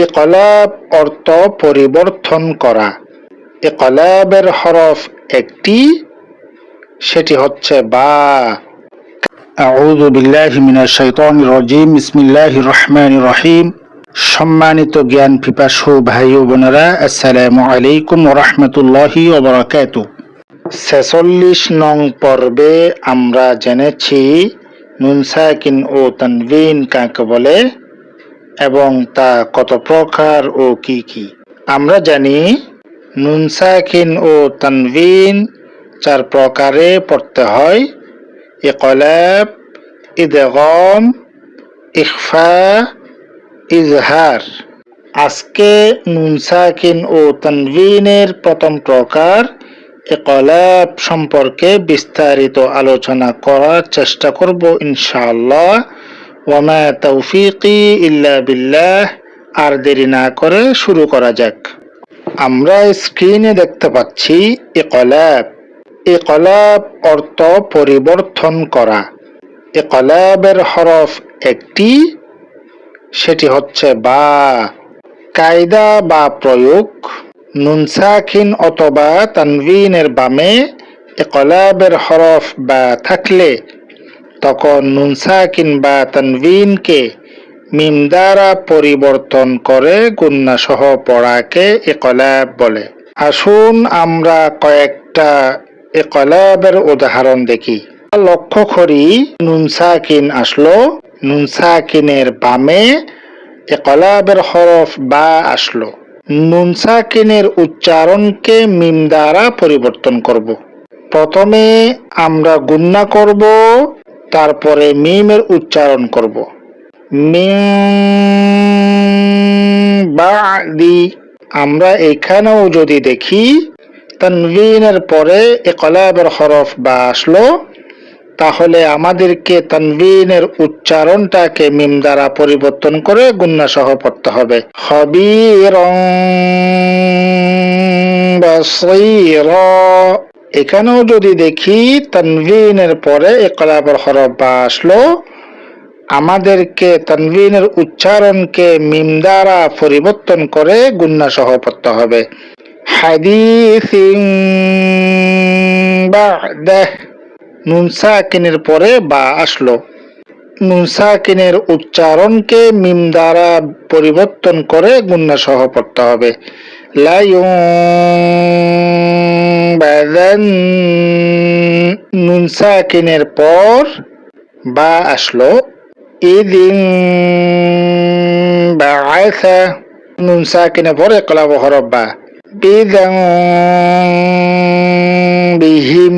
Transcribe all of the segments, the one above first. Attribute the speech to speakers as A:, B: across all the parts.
A: ইকলাব অর্থ পরিবর্তন করা। ইকলাবের হরফ একটি, সেটি হচ্ছে বা। আউযু বিল্লাহি মিনাশ শাইতানির রাজিম। বিসমিল্লাহির রহমানির রহিম। সম্মানিত জ্ঞান পিপাসু ভাই ও বোনেরা, আসসালামু আলাইকুম ওয়া রাহমাতুল্লাহি ওয়া বারাকাতুহু। 46 নং পর্বে আমরা জেনেছি নুন সাকিন ও তানবিন কাকে বলে এবং তা কত প্রকার ও কি কি। আমরা জানি নুন সাকিন ও তানবিন 4 প্রকারে পড়তে হয়: ইকলাব, ইদগাম, ইখফা, ইজহার। আজকে নুন সাকিন ও তানবিনের প্রথম প্রকার ইকলাব সম্পর্কে বিস্তারিত আলোচনা করার চেষ্টা করব ইনশাআল্লাহ। ওয়া মা তাওফীকি ইল্লা বিল্লাহ। আর দেরি না করে শুরু করা যাক। আমরা স্ক্রিনে দেখতে পাচ্ছি ইকলাব। ইকলাব অর্থ পরিবর্তন করা। ইকলাবের হরফ একটি, সেটি হচ্ছে বা। কায়দা বা প্রয়োগ: নুন সাকিন অথবা তানবিনের বামে ইকলাবের হরফ বা থাকলে তখন নুন সাকিন বা তানবিনকে মিম দ্বারা পরিবর্তন করে গুন্না সহ পড়াকে ইকলাব বলে। আসুন আমরা কয়েকটা ইকলাবের উদাহরণ দেখি। লক্ষ্য করি, নুন সাকিন আসলো, নুন সাকিনের বামে ইকলাবের হরফ বা আসলো। নুন সাকিনের উচ্চারণকে মিম দ্বারা পরিবর্তন করব। প্রথমে আমরা গুন্না করব, তারপরে মিমের উচ্চারণ করব। মিন বাদি। আমরা এখানেও যদি দেখি তানবিনের পরে ইকলাবের হরফ বা আসলো, তাহলে আমাদেরকে তানবিনের উচ্চারণটাকে মিম দ্বারা পরিবর্তন করে গুন্না সহ পড়তে হবে। খবীরন বাসীরা। এখানেও যদি দেখি তানবিনের পরে ইকলাবের হরফ বা আসলো, আমাদেরকে তানবিনের উচ্চারণকে মিম দ্বারা পরিবর্তন করে গুন্না সহ পড়তে হবে। হাদিসিন বা'দাহ। নুন সাকিনের পরে বা আসলো, নুন সাকিনের উচ্চারণকে মিম দ্বারা পরিবর্তন করে গুন্না সহ পড়তে হবে। লা ইউনবাযান। নুন সাকিনের পর বা আসলো, ইযিন বা'আসা। নুন সাকিনের পরে ইকলাব হরফ বা। বিযান বিহিম।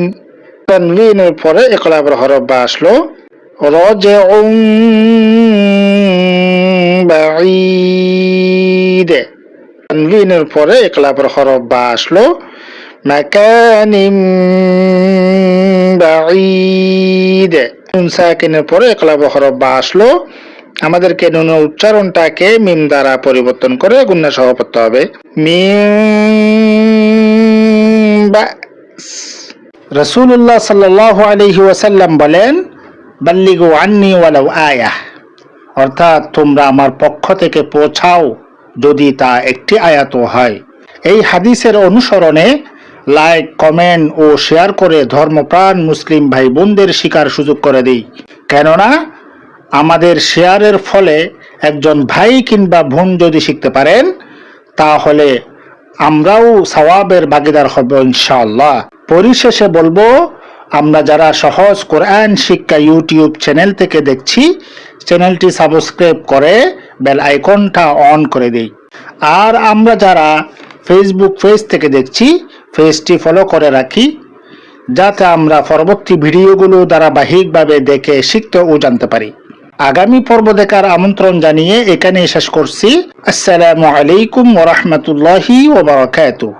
A: তানবিনের পরে ইকলাবের হরফ বা আসলো, রাজিউন বাঈদ। তানবিনের পরে ইকলাবের হরফ বা আসলো, মাকানিম বাঈদ। নুন সাকিনের পরে ইকলাবের হরফ বা আসলো, আমাদেরকে নুনের উচ্চারণটাকে মিম দ্বারা পরিবর্তন করে গুন্না সহ পড়তে হবে। মিম বাস। রাসূলুল্লাহ সাল্লাল্লাহু আলাইহি ওয়াসাল্লাম বলেন, বাল্লিগু আন্নি ওয়ালাউ আয়াহ। অর্থাৎ তোমরা আমার পক্ষ থেকে পৌঁছাও, যদি তা একটি আয়াতও হয়। এই হাদিসের অনুসরণে লাইক, কমেন্ট ও শেয়ার করে ধর্মপ্রাণ মুসলিম ভাই বোনদের শিকার সুযোগ করে দিই। কেননা আমাদের শেয়ারের ফলে একজন ভাই কিংবা বোন যদি শিখতে পারেন, তাহলে আমরাও সওয়াবের ভাগীদার হব ইনশাআল্লাহ। পরিশেষে বলবো, আমরা যারা সহজ কোরআন শিক্ষা ইউটিউব চ্যানেল থেকে দেখছি, চ্যানেলটি সাবস্ক্রাইব করে বেল আইকনটা অন করে দেই। আর আমরা যারা ফেসবুক পেজ থেকে দেখছি, পেজটি ফলো করে রাখি, যাতে আমরা পরবর্তী ভিডিওগুলো ধারাবাহিকভাবে দেখে শিখতে ও জানতে পারি। আগামী পর্ব দেখার আমন্ত্রণ জানিয়ে এখানেই শেষ করছি। আসসালামু আলাইকুম ওয়া রাহমাতুল্লাহি ওয়া বারাকাতুহু।